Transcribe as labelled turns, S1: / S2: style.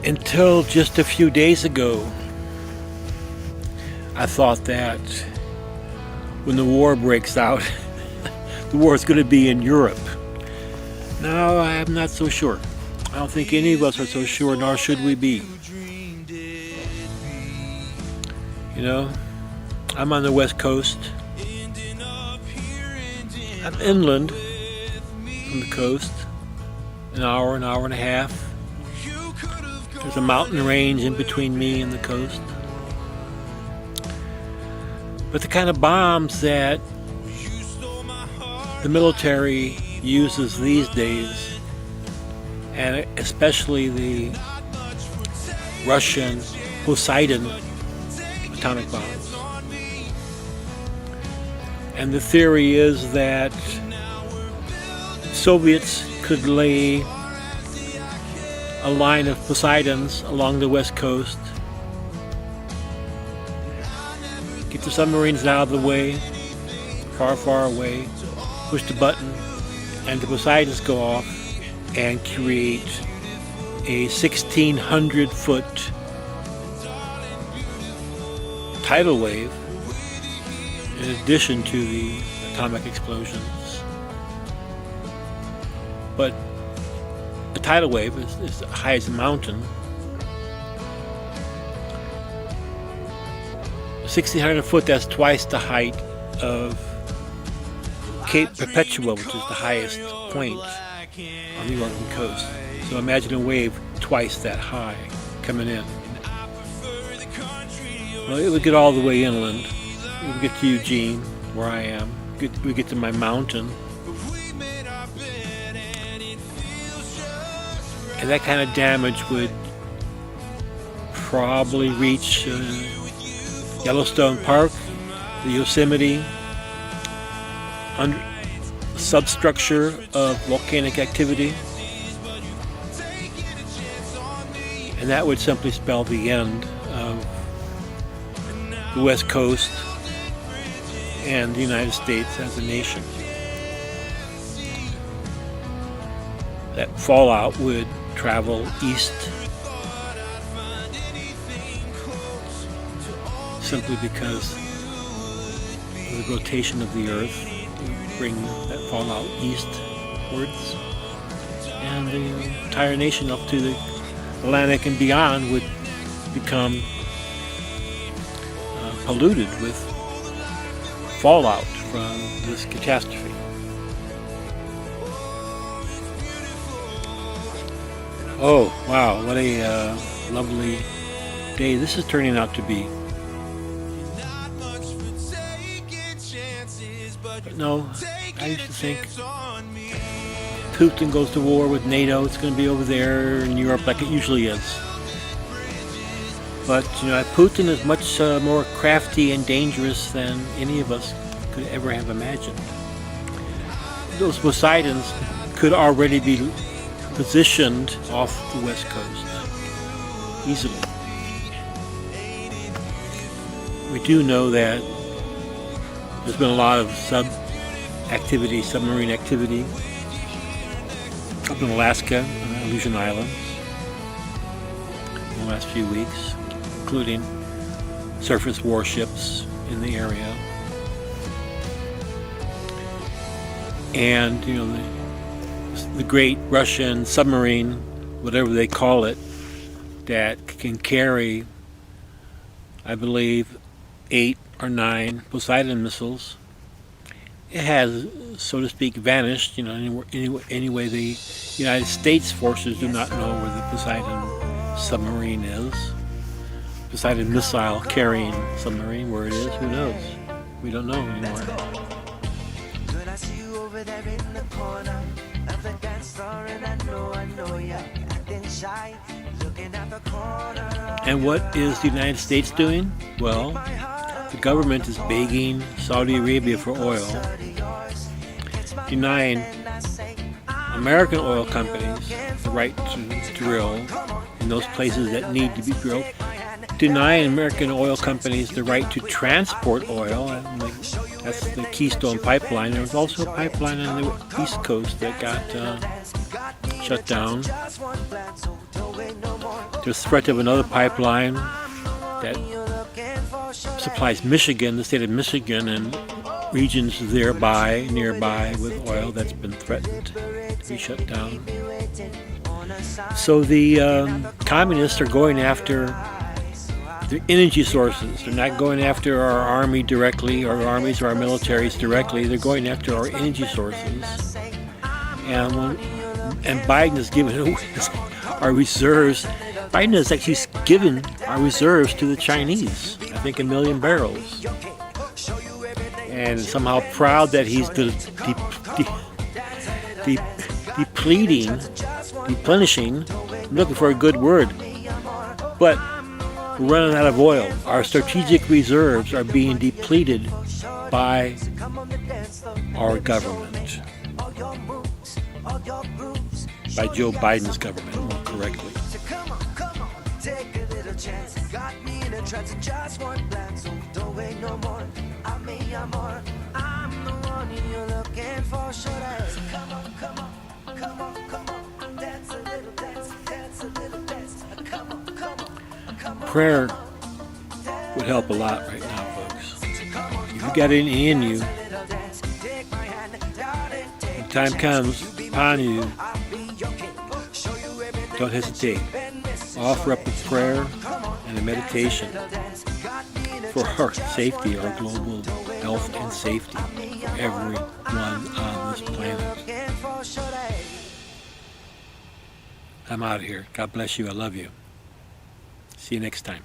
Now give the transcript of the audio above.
S1: Until just a few days ago, I thought that when the war breaks out, the war is going to be in Europe. Now I'm not so sure. I don't think any of us are so sure, nor should we be. You know, I'm on the West Coast. I'm inland from the coast, an hour and a half. There's a mountain range in between me and the coast. But the kind of bombs that the military uses these days, and especially the Russian Poseidon atomic bombs. And the theory is that Soviets could lay a line of Poseidons along the west coast, get the submarines out of the way, far away, push the button, and the Poseidons go off and create a 1,600-foot tidal wave in addition to the atomic explosions. But a tidal wave is as high as a mountain. 1,600 foot, that's twice the height of Cape Perpetua, which is the highest point on the Oregon coast. So imagine a wave twice that high coming in. Well, it would get all the way inland. It would get to Eugene, where I am. We get to my mountain. And that kind of damage would probably reach Yellowstone Park, the Yosemite, substructure of volcanic activity. And that would simply spell the end of the West Coast and the United States as a nation. That fallout would travel east simply because of the rotation of the earth would bring that fallout eastwards, and the entire nation up to the Atlantic and beyond would become polluted with fallout from this catastrophe. Oh, wow, what a lovely day this is turning out to be. But no, I used to think Putin goes to war with NATO, it's going to be over there in Europe like it usually is. But, you know, Putin is much more crafty and dangerous than any of us could ever have imagined. Those Poseidons could already be positioned off the west coast easily. We do know that there's been a lot of submarine activity up in Alaska, Aleutian Islands, in the last few weeks, including surface warships in the area. And, you know, the great Russian submarine, whatever they call it, that can carry, I believe, 8 or 9 Poseidon missiles. It has, so to speak, vanished. You know, anyway, the United States forces do not know where the Poseidon submarine is. Poseidon missile carrying submarine, where it is, who knows? We don't know anymore. And what is the United States doing? Well, the government is begging Saudi Arabia for oil, denying American oil companies the right to drill in those places that need to be drilled, denying American oil companies the right to transport oil. And that's the Keystone Pipeline. There was also a pipeline on the East Coast that got shut down There's threat of another pipeline that supplies Michigan, the state of Michigan, and regions nearby with oil that's been threatened to be shut down. So the communists are going after the energy sources. They're not going after our army directly, our armies or our militaries directly. They're going after our energy sources. And Biden has given away our reserves. Biden has actually given our reserves to the Chinese, I think 1 million barrels. And somehow proud that he's replenishing, I'm looking for a good word, but we're running out of oil. Our strategic reserves are being depleted by our government, by Joe Biden's government, more correctly. Prayer would help a lot right now, folks. If you got any in you, when time comes upon you, don't hesitate. Offer up a prayer and a meditation for our safety, our global health and safety for everyone on this planet. I'm out of here. God bless you. I love you. See you next time.